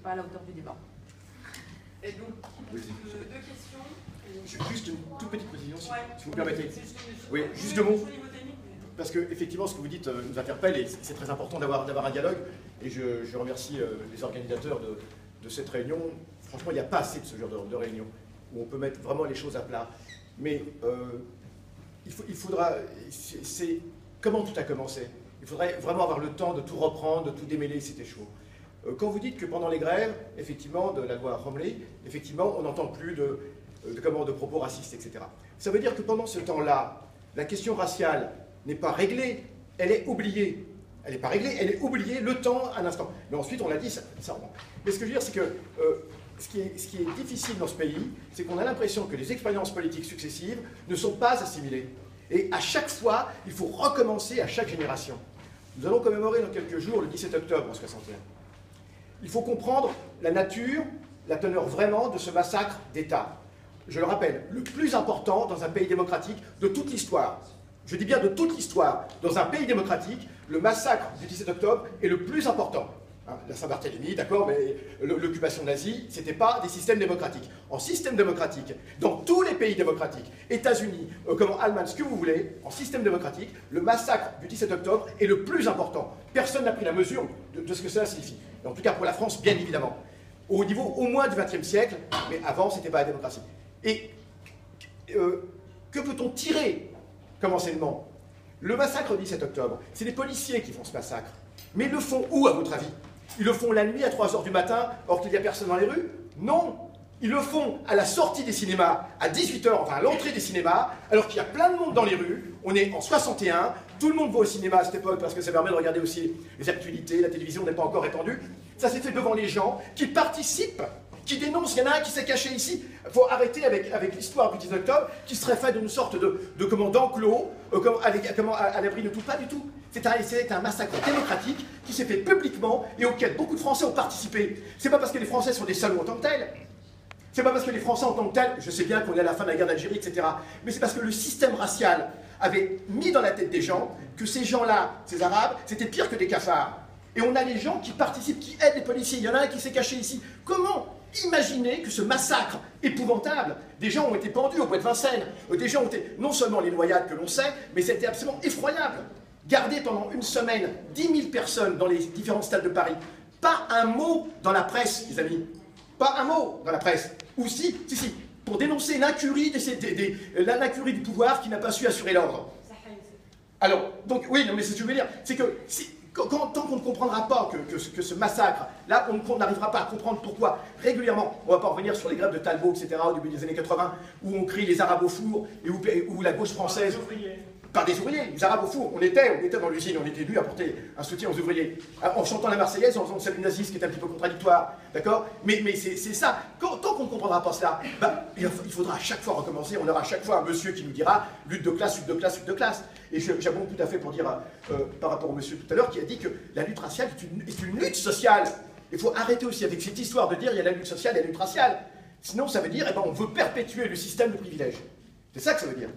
pas à la hauteur du débat. Et donc, deux questions. Juste une toute petite précision, si vous me permettez. Oui, juste deux mots. Parce que, effectivement, ce que vous dites nous interpelle et c'est très important d'avoir un dialogue. Et je remercie les organisateurs de cette réunion. Franchement, il n'y a pas assez de ce genre de réunion où on peut mettre vraiment les choses à plat. Mais il faudra... C'est comment tout a commencé. Il faudrait vraiment avoir le temps de tout reprendre, de tout démêler, c'était chaud. Quand vous dites que pendant les grèves, effectivement, de la loi Romley, effectivement, on n'entend plus de propos racistes, etc. Ça veut dire que pendant ce temps-là, la question raciale n'est pas réglée, elle est oubliée. Elle n'est pas réglée, elle est oubliée le temps, un instant. Mais ensuite, on l'a dit, ça remonte. Mais ce que je veux dire, c'est que ce qui est difficile dans ce pays, c'est qu'on a l'impression que les expériences politiques successives ne sont pas assimilées. Et à chaque fois, il faut recommencer à chaque génération. Nous allons commémorer dans quelques jours le 17 octobre 61. Il faut comprendre la nature, la teneur vraiment de ce massacre d'État. Je le rappelle, le plus important dans un pays démocratique de toute l'histoire. Je dis bien de toute l'histoire. Dans un pays démocratique, le massacre du 17 octobre est le plus important. La Saint-Barthélemy, d'accord, mais l'occupation nazie, ce n'était pas des systèmes démocratiques. En système démocratique, dans tous les pays démocratiques, États-Unis, Allemagne, ce que vous voulez, en système démocratique, le massacre du 17 octobre est le plus important. Personne n'a pris la mesure de ce que cela signifie. Et en tout cas pour la France, bien évidemment. Au niveau au moins du XXe siècle, mais avant, ce n'était pas la démocratie. Et que peut-on tirer comme enseignement? Le massacre du 17 octobre, c'est les policiers qui font ce massacre. Mais ils le font où, à votre avis? Ils le font la nuit à 3 h du matin, or qu'il n'y a personne dans les rues? Non. Ils le font à la sortie des cinémas, à 18 h, enfin à l'entrée des cinémas, alors qu'il y a plein de monde dans les rues. On est en 61, tout le monde va au cinéma à cette époque parce que ça permet de regarder aussi les actualités, la télévision n'est pas encore répandue. Ça s'est fait devant les gens qui participent, qui dénoncent. Il y en a un qui s'est caché ici. Il faut arrêter avec l'histoire du 10 octobre, qui serait fait d'une sorte d'enclos, à l'abri de tout. Pas du tout. C'est un massacre démocratique qui s'est fait publiquement et auquel beaucoup de Français ont participé. C'est pas parce que les Français sont des salauds en tant que tels. C'est pas parce que les Français en tant que tels, je sais bien qu'on est à la fin de la guerre d'Algérie, etc. Mais c'est parce que le système racial avait mis dans la tête des gens que ces gens-là, ces Arabes, c'était pire que des cafards. Et on a les gens qui participent, qui aident les policiers. Il y en a un qui s'est caché ici. Comment imaginer que ce massacre épouvantable, des gens ont été pendus au bois de Vincennes, des gens ont été, non seulement les noyades que l'on sait, mais c'était absolument effroyable. Garder pendant une semaine 10 000 personnes dans les différents stades de Paris. Pas un mot dans la presse, les amis. Pas un mot dans la presse. Ou si, pour dénoncer l'incurie du pouvoir qui n'a pas su assurer l'ordre. Alors, donc, oui, non, mais c'est ce que je veux dire. C'est que, tant qu'on ne comprendra pas que ce massacre, là, on n'arrivera pas à comprendre pourquoi, régulièrement, on ne va pas revenir sur les grèves de Talbot, etc., au début des années 80, où on crie les Arabes au four, et où la gauche française... Par des ouvriers, les Arabes au four. On était dans l'usine, on était venus apporter un soutien aux ouvriers, en chantant la Marseillaise, en faisant le salut nazi, ce qui est un petit peu contradictoire, d'accord? Mais c'est ça. Tant qu'on ne comprendra pas cela, il faudra à chaque fois recommencer, on aura à chaque fois un monsieur qui nous dira lutte de classe, lutte de classe, lutte de classe. Et j'abonde tout à fait pour dire, par rapport au monsieur tout à l'heure, qui a dit que la lutte raciale est une lutte sociale. Il faut arrêter aussi avec cette histoire de dire il y a la lutte sociale et la lutte raciale. Sinon, ça veut dire, on veut perpétuer le système de privilèges. C'est ça que ça veut dire.